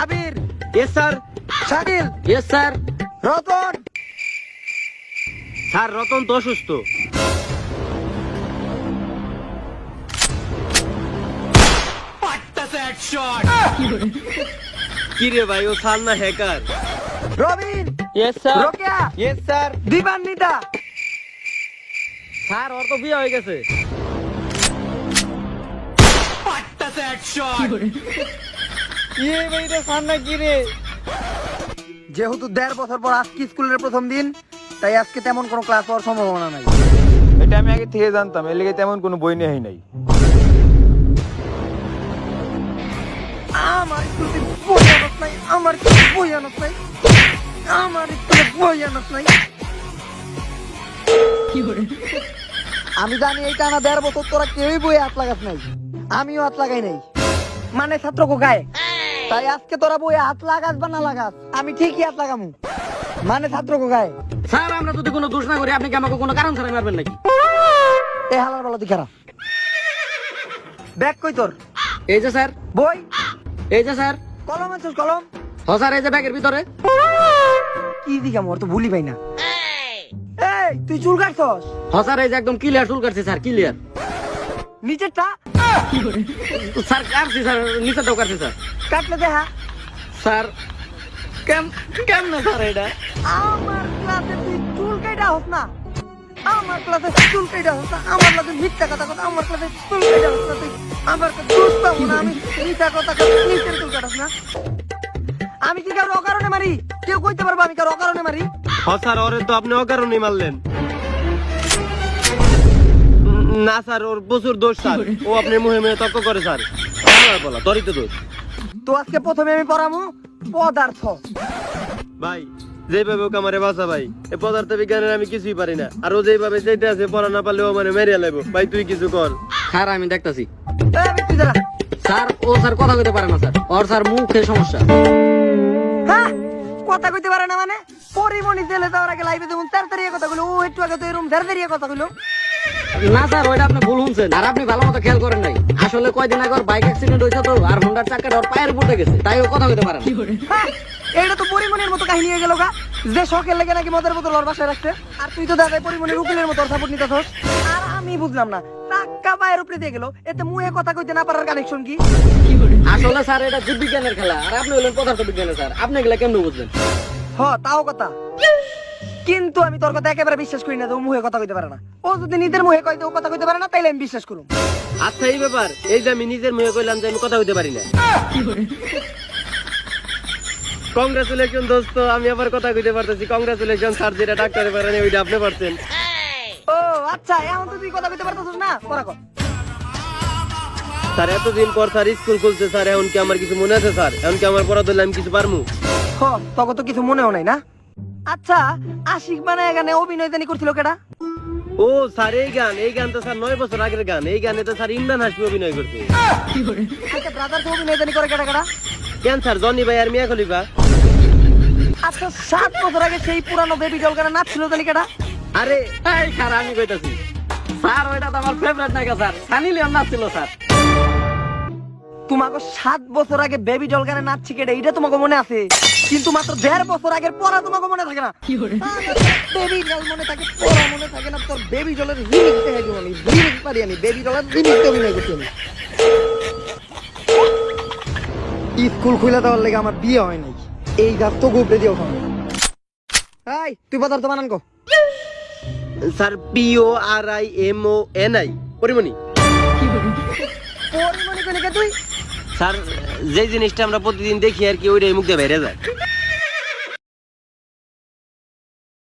আবির। Yes sir. Shakil. Yes sir. Ratan. Sir Ratan তো অসুস্থ। কি রে ভাই, ও স্যার না hacker? Robin. Yes sir. Rokeya. Yes sir. Dibanwita. Sir ওর তো বিয়ে হয়ে গেছে। ইয়ে ভাই রে স্যার না কি রে? যেহেতু 1.5 বছর পর আজকে স্কুলের প্রথম দিন, তাই আজকে তেমন কোনো ক্লাস হওয়ার সম্ভাবনা নাই। এটা আমি আগে থেকে জানতাম, এর লেগে তেমন কোনো বই নেই নাই। আমার স্কুলে বই আনত নাই, আমার স্কুলে বই আনত নাই, আমার স্কুলে বই আনত নাই। আমি জানি এই টানা 1.5 বছর তোরা কেউই বই হাত লাগাস নাই, আমিও হাত লাগাই নাই। মানে ছাত্র কোকায়, তাই আজকে তোরা বই হাত লাগাস বা না লাগাস, আমি ঠিকই হাত লাগামু। মানে ছাত্র কোকায়। স্যার আমরা যদি কোনো দোষ না করি আপনি কি আমাকে কোনো কারণ ছাড়া মারবেন নাকি? এ হালার বলা তুই খারাপ। ব্যাগ কই তোর? এই যে স্যার। বই? এই যে স্যার। কলম আনছিস? কলম? হ স্যার, এই যে ব্যাগের ভিতরে। কি দিকে মোর তো ভুলি পাই না। এই তুই চুল কাটছস? হ স্যার, এই যে একদম ক্লিয়ার চুল কাটছে স্যার, ক্লিয়ার। নিচেরটা? স্যার কাটছি স্যার, নিচেরটাও কাটছি স্যার। কাটলে দেখা। স্যার কেমনে স্যার এটা? আমার ক্লাসে তুই চুল কাটা হস না, আমার ক্লাসে চুল কাটা হস না, আমার ক্লাসে মিথ্যা কথা কথা, আমার ক্লাসে চুল কাটা হস না তুই, আমার কাছে দোষ পাবো না আমি, মিথ্যা কথা কথা, নিচের চুল কাটাস না। আমি কি কারো অকারণে মারি? কেউ কইতে পারবো আমি কারো অকারণে মারি? হ স্যার, ওরে তো আপনি অকারণেই মারলেন। না স্যার, ওর প্রচুর দোষ স্যার, ও আপনার মুহে মুহে তর্ক করে স্যার। আমার বলা তোরই তো দোষ। তো আজকে প্রথমে আমি পড়ামু পদার্থ। ভাই যেভাবে ওকে আমারে বাঁচা ভাই, এই পদার্থ বিজ্ঞানের আমি কিছুই পারি না, আর ও যেভাবে যেটা আছে পড়া না পারলে ও মানে মেরিয়া লাগবো। ভাই তুই কিছু কর। স্যার আমি দেখতাছি। এই তুই দাঁড়া। স্যার ও স্যার কথা কইতে পারে না স্যার, ওর স্যার মুখে সমস্যা। হ্যাঁ, কথা কইতে পারে না মানে? পরিমণি জেলে যাওয়ার আগে লাইভে যেমন তাড়াতাড়ি কথা কইলো, ও একটু আগে তো এরকম তাড়াতাড়ি কথা কইলো। না স্যার, ওইটা আপনি ভুল শুনছেন, আর আপনি ভালো মতো খেয়াল করেন নাই। আসলে কয়দিন আগে ওর বাইক অ্যাক্সিডেন্ট হয়েছে তো, আর হোন্ডার চাকাটা ওর পায়ের উপর গেছে, তাই ও কথা কইতে পারে না। হ্যাঁ, এইটা তো পরিমণির মতো কাহিনী হয়ে গেল গা, যে শখের লেগে নাকি মদের বোতল ওর বাসায় রাখছে, আর তুই তো দাদা পরিমণির উকিলের মতো সাপোর্ট নিতেছস। আর আমি বুঝলাম না, টাকা পায়ের উপরে দিয়ে গেল, এতে মুহে কথা কইতে না পারার কানেকশন কি? আসলে স্যার এটা জীববিজ্ঞানের খেলা, আর আপনি হলেন পদার্থ বিজ্ঞানের স্যার, আপনি এগুলা কেমনে বুঝলেন? হ, তাও কথা, কিন্তু আমি তোর কথা একেবারে বিশ্বাস করি না যে ও মুহে কথা কইতে পারে না। ও যদি নিজের মুহে কয় যে ও কথা কইতে পারে না, তাইলে আমি বিশ্বাস করুম। আচ্ছা এই ব্যাপার, এই যে আমি নিজের মুখে কইলাম যে আমি কথা কইতে পারি না। কংগ্রাচুলেশন দোস্ত, আমি আবার কথা কইতে পারতেছি। কংগ্রাচুলেশন স্যার, যেটা ডাক্তারে পারেন ওইটা আপনি পারছেন। ও আচ্ছা, এখন তো তুই কথা কইতে পারতেছস না, পড়া কর। স্যার এতদিন পর স্যার স্কুল খুলছে স্যার, এখন কি আমার কিছু মনে আছে স্যার? এখন কি আমার পড়া ধরলে আমি কিছু পারমু? হ, তখন তো কিছু মনেও নাই না। আচ্ছা, আশিক বানায় গানে অভিনয় জানি করছিল কেডা? ও স্যার এই গান তো স্যার 9 বছর আগের গান। এই গানে তো স্যার ইমরান হাশমি অভিনয় করছে। আচ্ছা, ব্রাদার তো অভিনয় জানি করে কেডা কেডা? কেন স্যার, জনি ভাই আর মিয়া খলিফা। আচ্ছা, 7 বছর আগে সেই পুরানো বেবি ডল গানে নাচছিল জানি কেডা? আরে এই স্যার আমি কইতাছি স্যার, ওইটা তো আমার ফেভারিট নায়িকা স্যার, সানি লিওন নাচছিল স্যার। তোমাকে 7 বছর আগে বেবি ডল গানে নাচছি কেডা, এটা তোমাকে মনে আছে, কিন্তু মাত্র 1.5 বছর আগের পড়া তোমাকে মনে থাকে না। বেবি ডল মনে থাকে, পড়া মনে থাকে না। তোর বেবি ডলের রিমিক্স দেখে দিব আমি, রিমিক্স পারি আমি, বেবি ডলের রিমিক্স অভিনয় করছি আমি। স্কুল খুলে দেওয়ার লেগে আমার বিয়ে হয় নাই, এই গাছ তো গোবরে দিয়ে ওঠানো। এই তুই পদার্থ বানান কো। Sir PORIMONI Porimoni. পরিমণি কইলে কে তুই? স্যার যে জিনিসটা আমরা প্রতিদিন দেখি আর কি, ওইটাই মুখ দিয়ে বেরিয়ে যায়।